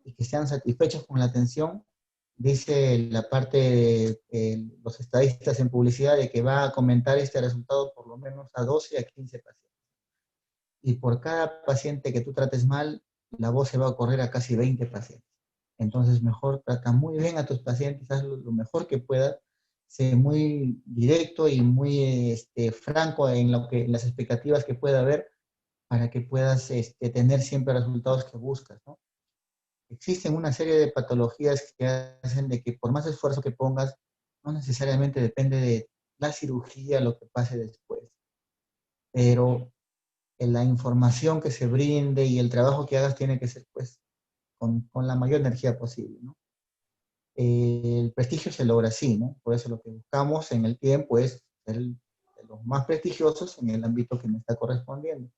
y que sean satisfechos con la atención, dice la parte de los estadistas en publicidad de que va a comentar este resultado por lo menos a 12 a 15 pacientes. Y por cada paciente que tú trates mal, la voz se va a correr a casi 20 pacientes. Entonces, mejor trata muy bien a tus pacientes, haz lo mejor que puedas, sé muy directo y muy franco en, en las expectativas que pueda haber para que puedas tener siempre resultados que buscas, ¿no? Existen una serie de patologías que hacen de que por más esfuerzo que pongas, no necesariamente depende de la cirugía lo que pase después, pero la información que se brinde y el trabajo que hagas tiene que ser pues con la mayor energía posible, ¿no? El prestigio se logra así, ¿no? Por eso lo que buscamos en el tiempo es ser de los más prestigiosos en el ámbito que me está correspondiendo.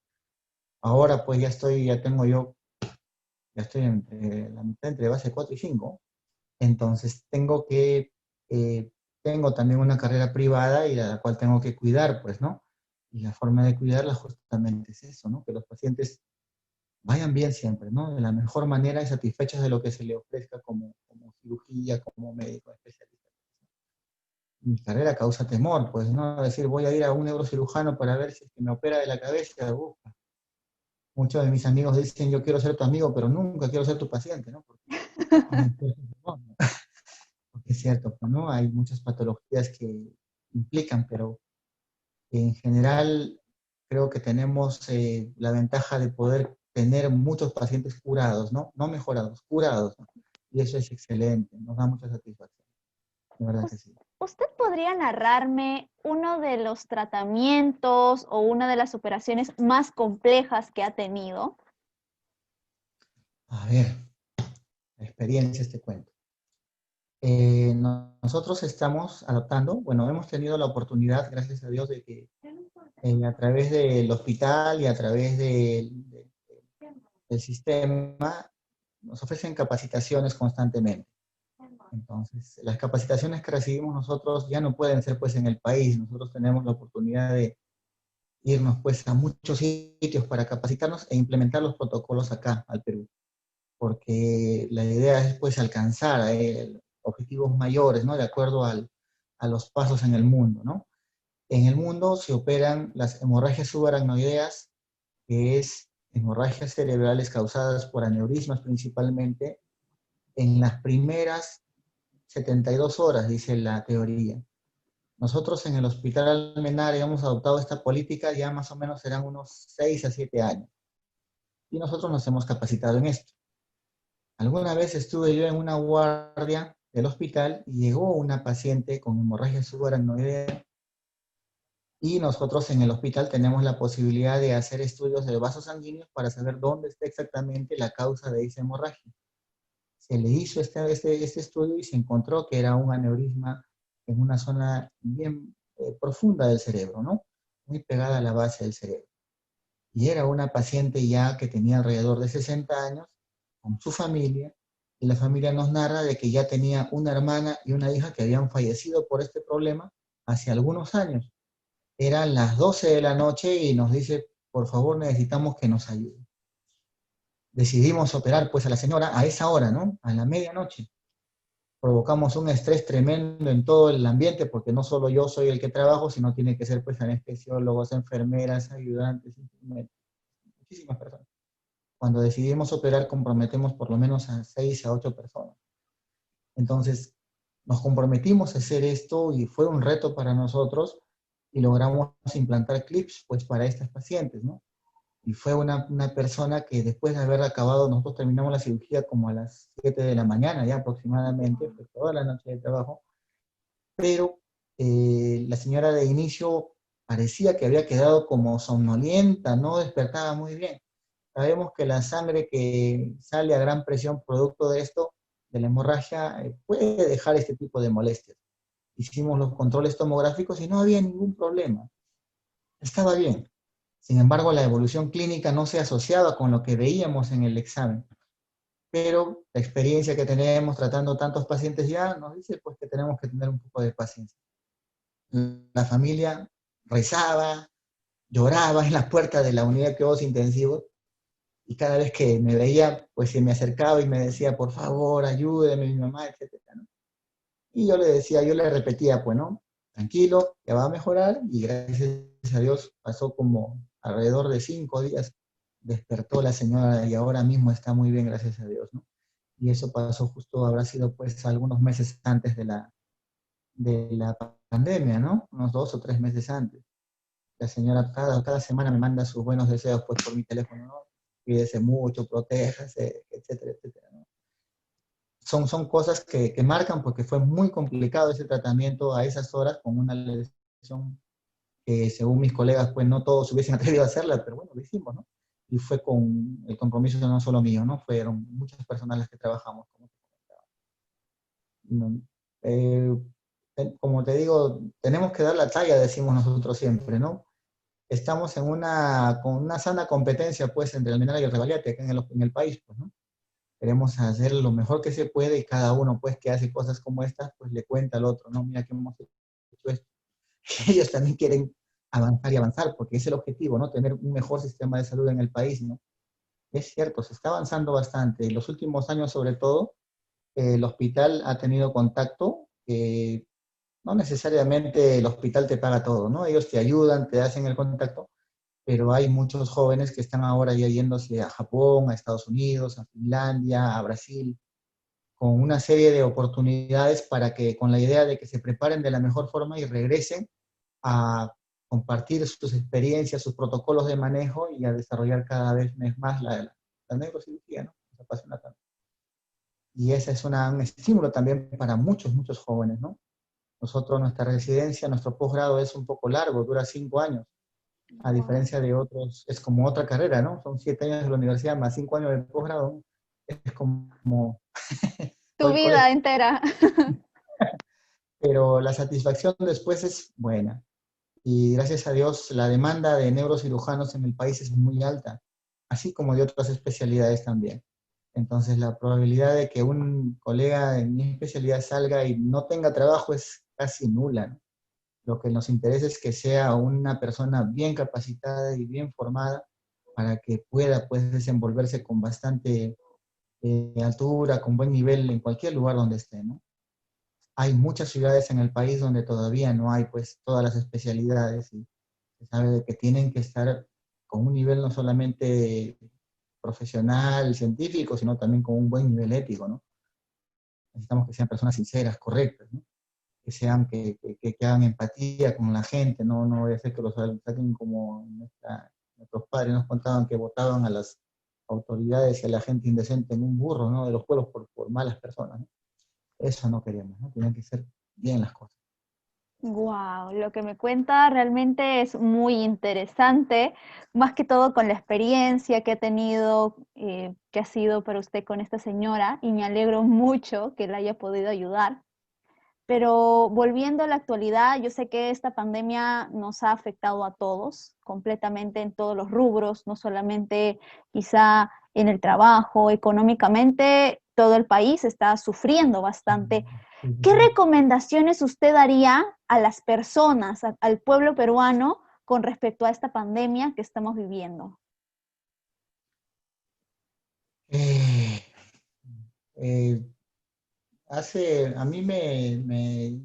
Ahora pues ya estoy entre la mitad entre base 4 y 5, entonces tengo también una carrera privada y la cual tengo que cuidar, pues, ¿no? Y la forma de cuidarla justamente es eso, ¿no? Que los pacientes vayan bien siempre, ¿no? De la mejor manera y satisfechos de lo que se le ofrezca como cirugía, como médico especialista. Mi carrera causa temor, pues, ¿no? Decir, voy a ir a un neurocirujano para ver si es que me opera de la cabeza. Muchos de mis amigos dicen, yo quiero ser tu amigo, pero nunca quiero ser tu paciente, ¿no? Porque, porque es cierto, pues, ¿no? Hay muchas patologías que implican, pero en general creo que tenemos la ventaja de poder tener muchos pacientes curados, ¿no? No mejorados, curados, ¿no? Y eso es excelente, nos da mucha satisfacción, de verdad que sí. ¿Usted podría narrarme uno de los tratamientos o una de las operaciones más complejas que ha tenido? A ver, experiencias te cuento. Nosotros estamos adoptando, bueno, hemos tenido la oportunidad, gracias a Dios, de que a través del hospital y a través del sistema nos ofrecen capacitaciones constantemente. Entonces, las capacitaciones que recibimos nosotros ya no pueden ser pues en el país. Nosotros tenemos la oportunidad de irnos pues a muchos sitios para capacitarnos e implementar los protocolos acá, al Perú. Porque la idea es pues alcanzar objetivos mayores, ¿no? De acuerdo a los pasos en el mundo, ¿no? En el mundo se operan las hemorragias subaracnoideas, que es hemorragias cerebrales causadas por aneurismas principalmente, en las primeras 72 horas, dice la teoría. Nosotros en el Hospital Almenara hemos adoptado esta política, ya más o menos serán unos 6 a 7 años. Y nosotros nos hemos capacitado en esto. Alguna vez estuve yo en una guardia del hospital y llegó una paciente con hemorragia subaracnoidea y nosotros en el hospital tenemos la posibilidad de hacer estudios de vasos sanguíneos para saber dónde está exactamente la causa de esa hemorragia. Se le hizo este estudio y se encontró que era un aneurisma en una zona bien profunda del cerebro, ¿no? Muy pegada a la base del cerebro. Y era una paciente ya que tenía alrededor de 60 años, con su familia, y la familia nos narra de que ya tenía una hermana y una hija que habían fallecido por este problema hace algunos años. Eran las 12 de la noche y nos dice, por favor, necesitamos que nos ayude. Decidimos operar pues a la señora a esa hora, ¿no? A la medianoche. Provocamos un estrés tremendo en todo el ambiente porque no solo yo soy el que trabajo, sino tiene que ser pues anestesiólogos, enfermeras, ayudantes, muchísimas personas. Cuando decidimos operar comprometemos por lo menos a 6 a 8 personas. Entonces nos comprometimos a hacer esto y fue un reto para nosotros y logramos implantar clips pues para estas pacientes, ¿no? Y fue una persona que después de haber acabado, nosotros terminamos la cirugía como a las 7 de la mañana ya aproximadamente, fue toda la noche de trabajo, pero la señora de inicio parecía que había quedado como somnolienta, no despertaba muy bien. Sabemos que la sangre que sale a gran presión producto de esto, de la hemorragia, puede dejar este tipo de molestias. Hicimos los controles tomográficos y no había ningún problema. Estaba bien. Sin embargo, la evolución clínica no se asociaba con lo que veíamos en el examen. Pero la experiencia que tenemos tratando tantos pacientes ya nos dice pues, que tenemos que tener un poco de paciencia. La familia rezaba, lloraba en la puerta de la unidad de cuidados intensivos y cada vez que me veía, pues se me acercaba y me decía, por favor, ayúdeme, mi mamá, etc., ¿no? Y yo le decía, yo le repetía, pues, ¿no? Tranquilo, ya va a mejorar, y gracias a Dios pasó como alrededor de 5 días, despertó la señora y ahora mismo está muy bien, gracias a Dios, ¿no? Y eso pasó justo, habrá sido pues algunos meses antes de la pandemia, ¿no? Unos 2 o 3 meses antes. La señora cada semana me manda sus buenos deseos pues por mi teléfono, ¿no? Cuídese mucho, protéjase, etcétera, etcétera, ¿no? Son cosas que marcan, porque fue muy complicado ese tratamiento a esas horas con una lesión que según mis colegas pues no todos hubiesen atrevido a hacerla, pero bueno, lo hicimos, ¿no? Y fue con el compromiso no solo mío, ¿no? Fueron muchas personas las que trabajamos, como te comentaba. No, eh, como te digo, tenemos que dar la talla, decimos nosotros siempre, ¿no? Estamos con una sana competencia, pues, entre el Almenara y el Revalidate acá en el país, pues, ¿no? Queremos hacer lo mejor que se puede, y cada uno, pues, que hace cosas como estas, pues, le cuenta al otro, ¿no? Mira que hemos hecho esto. Ellos también quieren avanzar y avanzar, porque es el objetivo, ¿no? Tener un mejor sistema de salud en el país, ¿no? Es cierto, se está avanzando bastante. En los últimos años, sobre todo, el hospital ha tenido contacto. No necesariamente el hospital te paga todo, ¿no? Ellos te ayudan, te hacen el contacto, pero hay muchos jóvenes que están ahora ya yéndose a Japón, a Estados Unidos, a Finlandia, a Brasil, con una serie de oportunidades para que, con la idea de que se preparen de la mejor forma y regresen a compartir sus experiencias, sus protocolos de manejo, y a desarrollar cada vez más la neurocirugía, ¿no? Nos apasiona tanto. Y ese es un estímulo también para muchos, muchos jóvenes, ¿no? Nosotros, nuestra residencia, nuestro posgrado es un poco largo, dura 5 años, a Wow. diferencia de otros, es como otra carrera, ¿no? Son 7 años de la universidad más 5 años de posgrado, ¿no? Es como Tu todo el vida colegio. entera. Pero la satisfacción después es buena. Y gracias a Dios, la demanda de neurocirujanos en el país es muy alta, así como de otras especialidades también. Entonces, la probabilidad de que un colega en mi especialidad salga y no tenga trabajo es casi nula, ¿no? Lo que nos interesa es que sea una persona bien capacitada y bien formada, para que pueda, pues, desenvolverse con bastante altura, con buen nivel en cualquier lugar donde esté, ¿no? Hay muchas ciudades en el país donde todavía no hay, pues, todas las especialidades, y se sabe de que tienen que estar con un nivel no solamente profesional, científico, sino también con un buen nivel ético, ¿no? Necesitamos que sean personas sinceras, correctas, ¿no? Que hagan empatía con la gente, no voy a hacer que los saquen como nuestros padres nos contaban, que votaban a las autoridades y a la gente indecente en un burro, ¿no? De los pueblos por malas personas, ¿no? Eso no queremos, ¿no? Tienen que ser bien las cosas. Wow, lo que me cuenta realmente es muy interesante, más que todo con la experiencia que ha tenido, que ha sido para usted con esta señora, y me alegro mucho que la haya podido ayudar. Pero volviendo a la actualidad, yo sé que esta pandemia nos ha afectado a todos, completamente en todos los rubros, no solamente quizá en el trabajo, económicamente, todo el país está sufriendo bastante. Sí, sí, ¿Qué sí. recomendaciones usted daría a las personas, al pueblo peruano, con respecto a esta pandemia que estamos viviendo? Eh, eh, a mí me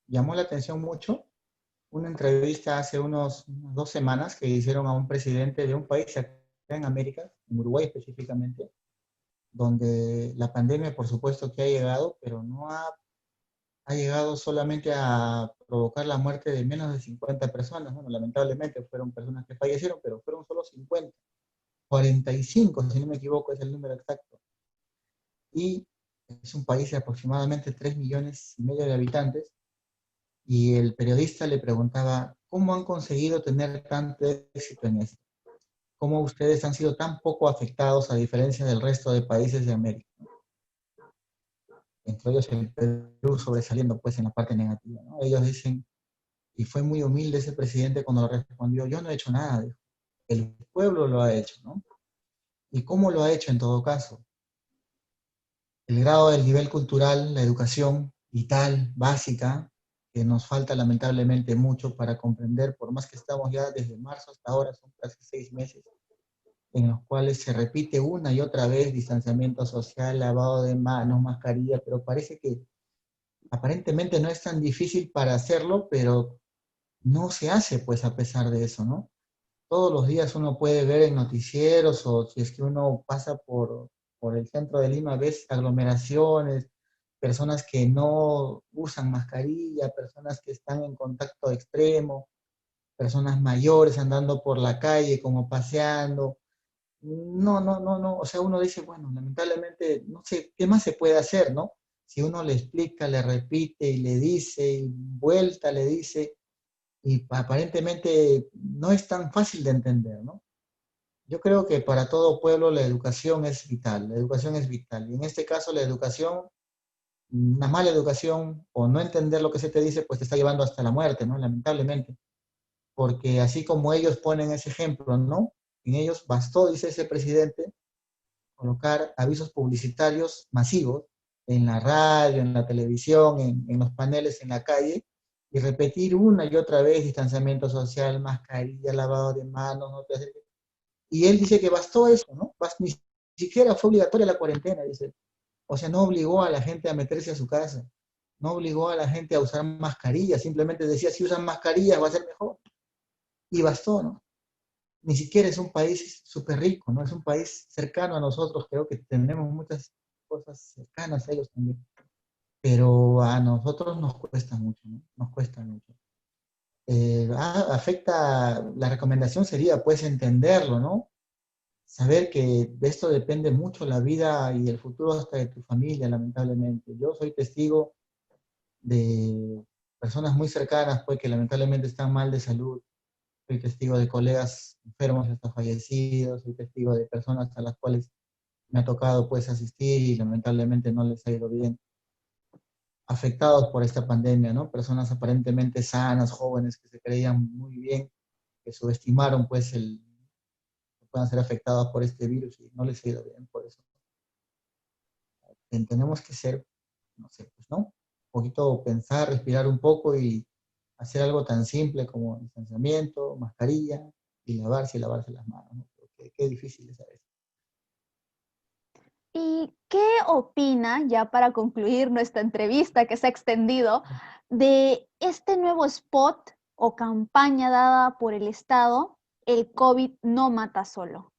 llamó la atención mucho una entrevista hace unas 2 semanas que hicieron a un presidente de un país acá en América, en Uruguay específicamente, donde la pandemia, por supuesto que ha llegado, pero no ha llegado solamente a provocar la muerte de menos de 50 personas. Bueno, lamentablemente fueron personas que fallecieron, pero fueron solo 50, 45, si no me equivoco, es el número exacto. Y es un país de aproximadamente 3,5 millones de habitantes, y el periodista le preguntaba, ¿cómo han conseguido tener tanto éxito en esto? ¿Cómo ustedes han sido tan poco afectados a diferencia del resto de países de América? Entre ellos el Perú sobresaliendo pues en la parte negativa, ¿no? Ellos dicen, y fue muy humilde ese presidente cuando respondió, yo no he hecho nada, dijo. El pueblo lo ha hecho, ¿no? ¿Y cómo lo ha hecho en todo caso? El grado del nivel cultural, la educación vital, básica, que nos falta lamentablemente mucho para comprender, por más que estamos ya desde marzo hasta ahora, son casi 6 meses, en los cuales se repite una y otra vez distanciamiento social, lavado de manos, mascarilla, pero parece que Aparentemente no es tan difícil para hacerlo, pero no se hace pues a pesar de eso, ¿no? Todos los días uno puede ver en noticieros o si es que uno pasa por el centro de Lima, ves aglomeraciones, personas que no usan mascarilla, personas que están en contacto extremo, personas mayores andando por la calle como paseando. No, no, no, no. O sea, uno dice, bueno, lamentablemente, no sé, ¿qué más se puede hacer, no? Si uno le explica, le repite y le dice, y vuelta le dice, y aparentemente no es tan fácil de entender, ¿no? Yo creo que para todo pueblo la educación es vital, la educación es vital. Y en este caso la educación, una mala educación o no entender lo que se te dice, pues te está llevando hasta la muerte, ¿no? Lamentablemente. Porque así como ellos ponen ese ejemplo, ¿no? En ellos bastó, dice ese presidente, colocar avisos publicitarios masivos en la radio, en la televisión, en los paneles en la calle, y repetir una y otra vez distanciamiento social, mascarilla, lavado de manos, no te acerques. Y él dice que bastó eso, ¿no? Ni siquiera fue obligatoria la cuarentena, dice. O sea, no obligó a la gente a meterse a su casa, no obligó a la gente a usar mascarillas, simplemente decía, si usan mascarillas va a ser mejor. Y bastó, ¿no? Ni siquiera es un país súper rico, ¿no? Es un país cercano a nosotros, creo que tenemos muchas cosas cercanas a ellos también, pero a nosotros nos cuesta mucho, ¿no? Nos cuesta mucho. Afecta, la recomendación sería pues entenderlo, ¿no? Saber que de esto depende mucho la vida y el futuro hasta de tu familia, lamentablemente. Yo soy testigo de personas muy cercanas, pues, que lamentablemente están mal de salud. Soy testigo de colegas enfermos hasta fallecidos, soy testigo de personas a las cuales me ha tocado, pues, asistir y lamentablemente no les ha ido bien. Afectados por esta pandemia, ¿no? Personas aparentemente sanas, jóvenes, que se creían muy bien, que subestimaron, pues, que puedan ser afectados por este virus y no les ha ido bien por eso. Tenemos que ser, no sé, pues, ¿no? Un poquito pensar, respirar un poco y hacer algo tan simple como distanciamiento, mascarilla y lavarse las manos, ¿no? Qué difícil es a veces. ¿Y qué opina, ya para concluir nuestra entrevista que se ha extendido, de este nuevo spot o campaña dada por el Estado, el COVID no mata solo?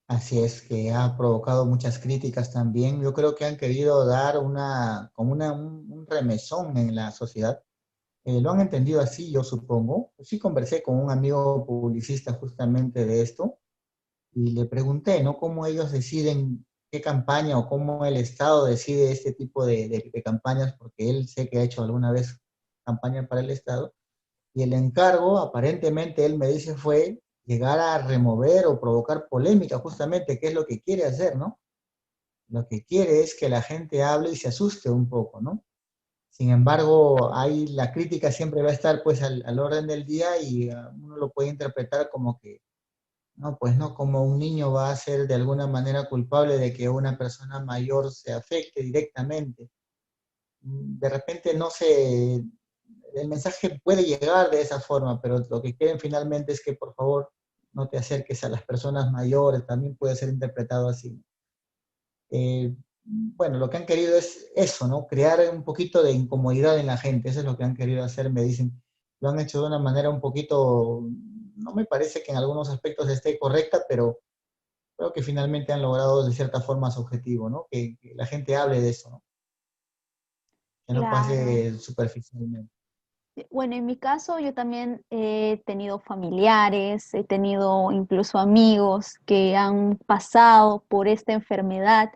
Así es, que ha provocado muchas críticas también. Yo creo que han querido dar un remesón en la sociedad. Lo han entendido así, yo supongo. Sí conversé con un amigo publicista justamente de esto y le pregunté, ¿no? Cómo ellos deciden qué campaña o cómo el Estado decide este tipo de campañas, porque él sé que ha hecho alguna vez campaña para el Estado. Y el encargo, aparentemente, él me dice, fue llegar a remover o provocar polémica, justamente, que es lo que quiere hacer, ¿no? Lo que quiere es que la gente hable y se asuste un poco, ¿no? Sin embargo, ahí la crítica siempre va a estar pues al orden del día y uno lo puede interpretar como que, no, pues no, como un niño va a ser de alguna manera culpable de que una persona mayor se afecte directamente. De repente no se, el mensaje puede llegar de esa forma, pero lo que quieren finalmente es que por favor no te acerques a las personas mayores, también puede ser interpretado así. Bueno, lo que han querido es eso, ¿no? Crear un poquito de incomodidad en la gente, eso es lo que han querido hacer, me dicen. Lo han hecho de una manera un poquito, no me parece que en algunos aspectos esté correcta, pero creo que finalmente han logrado de cierta forma su objetivo, ¿no? Que la gente hable de eso, ¿no? Que no Claro. pase superficialmente. Bueno, en mi caso yo también he tenido familiares, he tenido incluso amigos que han pasado por esta enfermedad.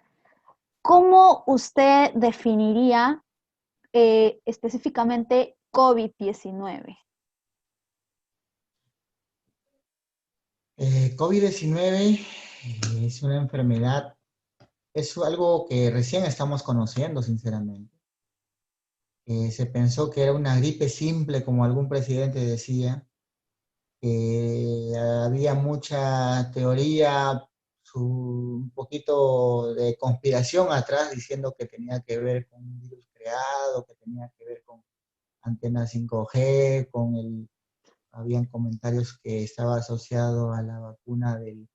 ¿Cómo usted definiría específicamente COVID-19? COVID-19 es una enfermedad, es algo que recién estamos conociendo, sinceramente. Se pensó que era una gripe simple, como algún presidente decía, que había mucha teoría, un poquito de conspiración atrás, diciendo que tenía que ver con un virus creado, que tenía que ver con antenas 5G, habían comentarios que estaba asociado a la vacuna de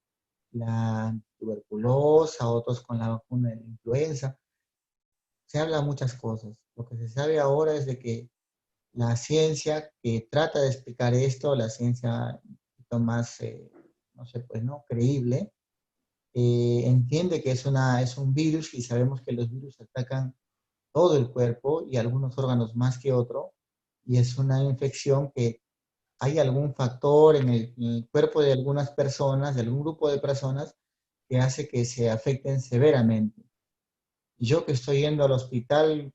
la tuberculosa, otros con la vacuna de la influenza. se habla muchas cosas. Lo que se sabe ahora es de que la ciencia que trata de explicar esto, la ciencia un poquito más, no sé, pues, ¿no? Creíble, entiende que es un virus y sabemos que los virus atacan todo el cuerpo y algunos órganos más que otro, y es una infección que hay algún factor en el cuerpo de algunas personas, de algún grupo de personas, que hace que se afecten severamente. Yo que estoy yendo al hospital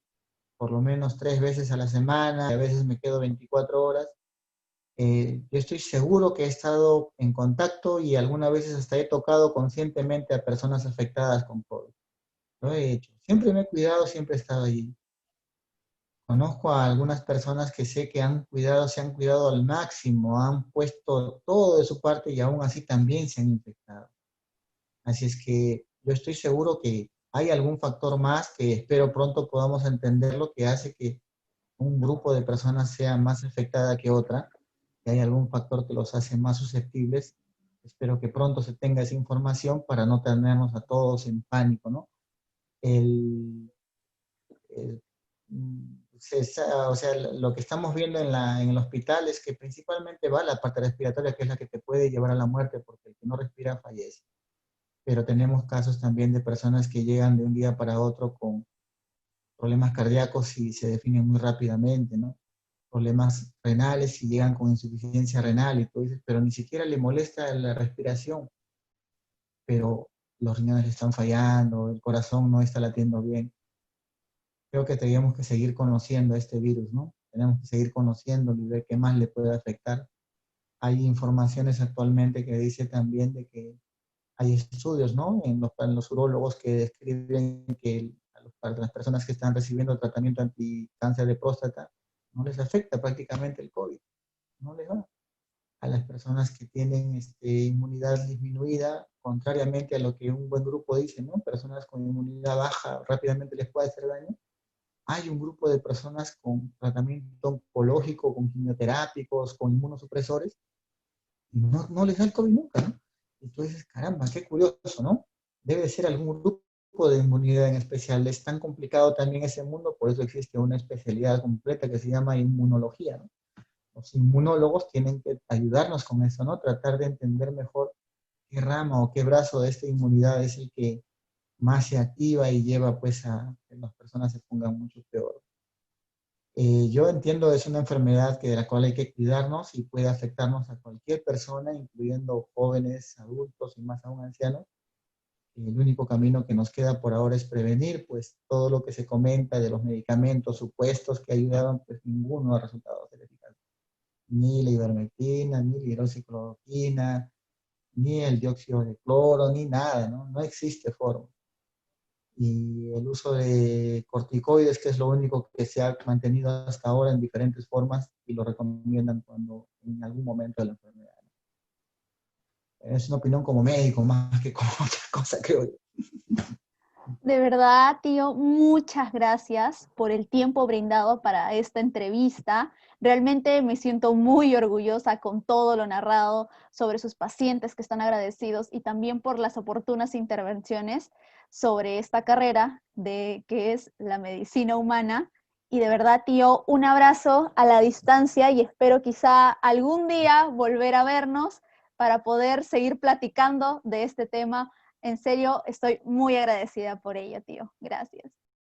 por lo menos 3 veces a la semana, y a veces me quedo 24 horas, yo estoy seguro que he estado en contacto y algunas veces hasta he tocado conscientemente a personas afectadas con COVID. Lo he hecho. Siempre me he cuidado, siempre he estado allí. Conozco a algunas personas que sé que han cuidado, se han cuidado al máximo, han puesto todo de su parte y aún así también se han infectado. Así es que yo estoy seguro que hay algún factor más que espero pronto podamos entenderlo que hace que un grupo de personas sea más afectada que otra, que hay algún factor que los hace más susceptibles. Espero que pronto se tenga esa información para no tenernos a todos en pánico, ¿no? El, el, o sea, lo que estamos viendo en el hospital es que principalmente va la parte respiratoria, que es la que te puede llevar a la muerte, porque el que no respira fallece. Pero tenemos casos también de personas que llegan de un día para otro con problemas cardíacos y se definen muy rápidamente, ¿no? Problemas renales y llegan con insuficiencia renal y tú dices, pero ni siquiera le molesta la respiración, pero los riñones están fallando, el corazón no está latiendo bien. Creo que tenemos que seguir conociendo este virus, ¿no? Tenemos que seguir conociéndolo y ver qué más le puede afectar. Hay informaciones actualmente que dice también de que hay estudios, ¿no? En los urólogos que describen que a las personas que están recibiendo tratamiento anticáncer de próstata no les afecta prácticamente el COVID, no les va. A las personas que tienen inmunidad disminuida, contrariamente a lo que un buen grupo dice, ¿no? Personas con inmunidad baja rápidamente les puede hacer daño. Hay un grupo de personas con tratamiento oncológico, con quimioterápicos, con inmunosupresores, y no les da el COVID nunca, ¿no? Y tú dices, caramba, qué curioso, ¿no? Debe ser algún grupo de inmunidad en especial. Es tan complicado también ese mundo, por eso existe una especialidad completa que se llama inmunología, ¿no? Los inmunólogos tienen que ayudarnos con eso, ¿no? Tratar de entender mejor qué rama o qué brazo de esta inmunidad es el que más se activa y lleva pues a que las personas se pongan mucho peor. Yo entiendo es una enfermedad que de la cual hay que cuidarnos y puede afectarnos a cualquier persona, incluyendo jóvenes, adultos y más aún ancianos. El único camino que nos queda por ahora es prevenir, pues todo lo que se comenta de los medicamentos supuestos que ayudaban, pues ninguno ha resultado ser eficaz. Ni la ivermectina, ni la hidroxicloroquina, ni el dióxido de cloro, ni nada, ¿no? No existe forma. Y el uso de corticoides, que es lo único que se ha mantenido hasta ahora en diferentes formas y lo recomiendan cuando en algún momento de la enfermedad. Es una opinión como médico más que como otra cosa, creo yo. De verdad, tío, muchas gracias por el tiempo brindado para esta entrevista. Realmente me siento muy orgullosa con todo lo narrado sobre sus pacientes que están agradecidos y también por las oportunas intervenciones sobre esta carrera de que es la medicina humana. Y de verdad, tío, un abrazo a la distancia y espero quizá algún día volver a vernos para poder seguir platicando de este tema. En serio, estoy muy agradecida por ello, tío. Gracias.